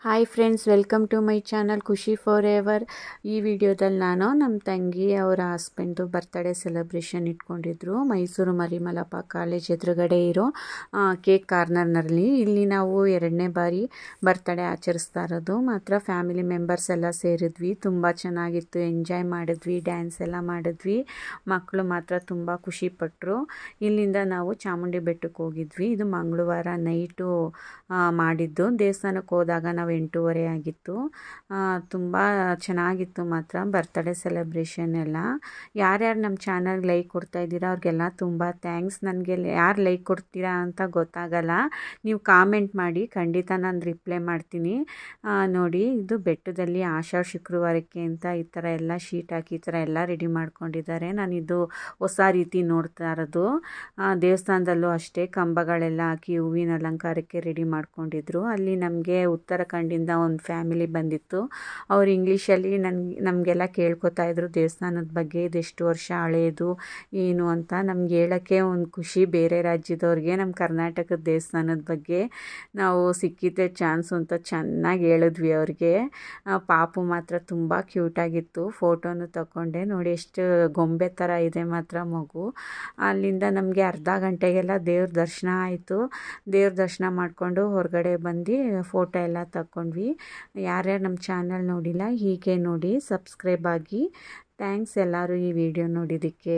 Hi friends, welcome to my channel Khushi forever. ಈ ವಿಡಿಯೋದಲ್ಲಿ ನಾನು ನಮ್ಮ ತಂಗಿ ಅವರ ಹಸ್ಬೆಂಡು ಬರ್ತ್ಡೇ ಸೆಲೆಬ್ರೇಷನ್ ಇಟ್ಕೊಂಡಿದ್ರು ಮೈಸೂರು ಮರಿಮಲಪ್ಪ ಕಾಲೇಜ್ ಎದುರುಗಡೆ ಇರೋ ಕೇಕ್ ಕಾರ್ನರ್ನಲ್ಲಿ. ಇಲ್ಲಿ ನಾವು 2ನೇ ಬಾರಿ ಬರ್ತ್ಡೇ ಆಚರಿಸ್ತಾ ಇರೋದು. ಮಾತ್ರ ಫ್ಯಾಮಿಲಿ ಮೆಂಬರ್ಸ್ ಎಲ್ಲ ಸೇರಿದ್ವಿ. ತುಂಬ ಚೆನ್ನಾಗಿತ್ತು, ಎಂಜಾಯ್ ಮಾಡಿದ್ವಿ, ಡ್ಯಾನ್ಸ್ ಎಲ್ಲ ಮಾಡಿದ್ವಿ. ಮಕ್ಕಳು ಮಾತ್ರ ತುಂಬ ಖುಷಿಪಟ್ಟರು. ಇಲ್ಲಿಂದ ನಾವು ಚಾಮುಂಡಿ ಬೆಟ್ಟಕ್ಕೆ ಹೋಗಿದ್ವಿ. ಇದು ಮಂಗಳವಾರ ನೈಟು ಮಾಡಿದ್ದು. ದೇವಸ್ಥಾನಕ್ಕೆ ಹೋದಾಗ ನಾವು 8:30 ಆಗಿತ್ತು. ತುಂಬ ಚೆನ್ನಾಗಿತ್ತು ಮಾತ್ರ ಬರ್ತ್ಡೇ ಸೆಲೆಬ್ರೇಷನ್ ಎಲ್ಲ. ಯಾರ್ಯಾರು ನಮ್ಮ ಚಾನಲ್ಗೆ ಲೈಕ್ ಕೊಡ್ತಾ ಇದ್ದೀರಾ ಅವ್ರಿಗೆಲ್ಲ ತುಂಬ ಥ್ಯಾಂಕ್ಸ್. ನನಗೆ ಯಾರು ಲೈಕ್ ಕೊಡ್ತೀರಾ ಅಂತ ಗೊತ್ತಾಗಲ್ಲ. ನೀವು ಕಾಮೆಂಟ್ ಮಾಡಿ, ಖಂಡಿತ ನಾನು ರಿಪ್ಲೈ ಮಾಡ್ತೀನಿ. ನೋಡಿ, ಇದು ಬೆಟ್ಟದಲ್ಲಿ ಆಷಾಢ ಶುಕ್ರವಾರಕ್ಕೆ ಅಂತ ಈ ಥರ ಎಲ್ಲ ಶೀಟ್ ಹಾಕಿ ಈ ಥರ ಎಲ್ಲ ರೆಡಿ ಮಾಡ್ಕೊಂಡಿದ್ದಾರೆ. ನಾನಿದು ಹೊಸ ರೀತಿ ನೋಡ್ತಾ ಇರೋದು. ದೇವಸ್ಥಾನದಲ್ಲೂ ಅಷ್ಟೇ ಕಂಬಗಳೆಲ್ಲ ಹಾಕಿ ಹೂವಿನ ಅಲಂಕಾರಕ್ಕೆ ರೆಡಿ ಮಾಡ್ಕೊಂಡಿದ್ರು. ಅಲ್ಲಿ ನಮಗೆ ಉತ್ತರಾಖಂಡಿಂದ ಒಂದು ಫ್ಯಾಮಿಲಿ ಬಂದಿತ್ತು. ಅವ್ರು ಇಂಗ್ಲೀಷಲ್ಲಿ ನಮಗೆಲ್ಲ ಕೇಳ್ಕೊತಾ ಇದ್ರು ದೇವಸ್ಥಾನದ ಬಗ್ಗೆ, ಇದೆಷ್ಟು ವರ್ಷ ಹಳೆಯದು ಏನು ಅಂತ. ನಮ್ಗೆ ಹೇಳೋಕ್ಕೆ ಒಂದು ಖುಷಿ, ಬೇರೆ ರಾಜ್ಯದವ್ರಿಗೆ ನಮ್ಮ ಕರ್ನಾಟಕದ ದೇವಸ್ಥಾನದ ಬಗ್ಗೆ ನಾವು ಸಿಕ್ಕಿದ್ದೆ ಚಾನ್ಸು ಅಂತ ಚೆನ್ನಾಗಿ ಹೇಳಿದ್ವಿ ಅವ್ರಿಗೆ. ಪಾಪು ಮಾತ್ರ ತುಂಬ ಕ್ಯೂಟಾಗಿತ್ತು. ಫೋಟೋನು ತಗೊಂಡೆ. ನೋಡಿ ಎಷ್ಟು ಗೊಂಬೆ ಥರ ಇದೆ ಮಾತ್ರ ಮಗು. ಅಲ್ಲಿಂದ ನಮಗೆ ಅರ್ಧ ಗಂಟೆಗೆಲ್ಲ ದೇವ್ರ ದರ್ಶನ ಆಯಿತು. ದೇವ್ರ ದರ್ಶನ ಮಾಡಿಕೊಂಡು ಹೊರಗಡೆ ಬಂದು ಫೋಟೋ ಎಲ್ಲ ತಗೊಂಡ್ವಿ. ಯಾರ್ಯಾರು ನಮ್ಮ ಚಾನಲ್ ನೋಡಿಲ್ಲ ಹೀಗೆ ನೋಡಿ, ಸಬ್ಸ್ಕ್ರೈಬ್ ಆಗಿ. ಥ್ಯಾಂಕ್ಸ್ ಎಲ್ಲರೂ ಈ ವಿಡಿಯೋ ನೋಡಿದ್ದಕ್ಕೆ.